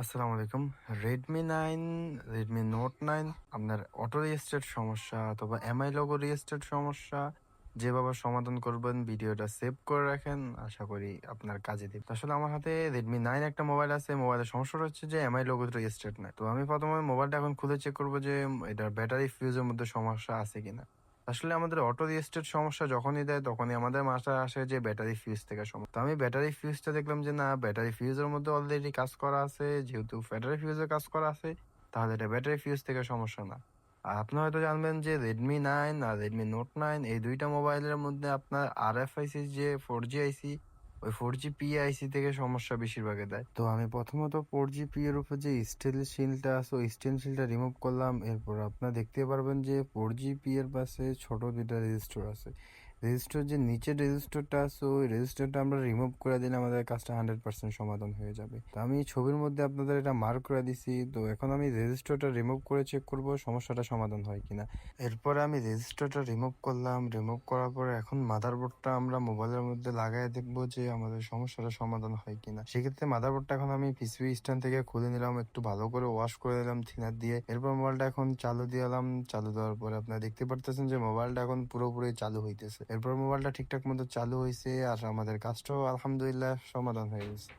আসসালামু আলাইকুম। Redmi Note 9 আপনার অটো রিস্টার্ট সমস্যা অথবা এমআই লোগো রিস্টার্ট সমস্যা যেভাবে সমাধান করবেন ভিডিওটা সেভ করে রাখেন। আশা করি আপনার কাজে দিবে। আসলে আমার হাতে Redmi 9 একটা মোবাইল আছে। মোবাইলের সমস্যাটা হচ্ছে যে এমআই লোগো রিস্টার্ট নাই। তো আমি ১ম এ মোবাইলটা এখন খুলে চেক করব যে এটার ব্যাটারি ফিউজের মধ্যে সমস্যা আছে কিনা। আসলে আমাদের অটো রিস্টার্ট সমস্যা যখনই দেয় তখনই আমাদের মাথায় আসে যে ব্যাটারি ফিউজ থেকে সমস্যা। তো আমি ব্যাটারি ফিউজটা দেখলাম যে না, ব্যাটারি ফিউজের মধ্যে অলরেডি কাজ করা আছে। যেহেতু ব্যাটারি ফিউজে কাজ করা আছে তাহলে এটা ব্যাটারি ফিউজ থেকে সমস্যা না। আর আপনি হয়তো জানবেন যে Redmi 9 আর Redmi Note 9 এই ২ টা মোবাইলের মধ্যে আপনার RFIC যে 4G আইসি, ওই 4G-P আইসি থেকে সমস্যা বেশিরভাগই দেয়। তো আমি প্রথমত 4G-P এর উপর যে স্টিল শিলটা আছে ওই স্টিল শিলটা রিমুভ করলাম। এরপর আপনারা দেখতে পারবেন যে 4G-P এর পাশে ছোট ২ টা রেজিস্টার আছে। রেজিস্টার যে নিচের রেজিস্টারটা আছে ওই রেজিস্টারটা আমরা রিমুভ করে দিলে আমাদের কাজটা 100% সমাধান হয়ে যাবে। তো আমি ছবির মধ্যে আপনাদের এটা মার্ক করে দিছি। তো এখন আমি রেজিস্টারটা রিমুভ করে চেক করব সমস্যাটা সমাধান হয় কিনা। এরপরে আমি রেজিস্টারটা রিমুভ করলাম। রিমুভ করার পরে এখন মাদারবোর্ডটা আমরা মোবাইলের মধ্যে লাগায় দেখবো যে আমাদের সমস্যাটা সমাধান হয় কিনা। সেক্ষেত্রে মাদারবোর্ডটা এখন আমি পিসিবি স্ট্যান্ড থেকে খুলে নিলাম, একটু ভালো করে ওয়াশ করে দিলাম থিনার দিয়ে। এরপর মোবাইলটা এখন চালু দিলাম। চালু দেওয়ার পরে আপনারা দেখতে পারতেছেন যে মোবাইলটা এখন পুরোপুরি চালু হইতেছে। এরপর মোবাইলটা ঠিকঠাক মতো চালু হয়েছে আর আমাদের কাজটাও আলহামদুলিল্লাহ সমাধান হয়ে গেছে।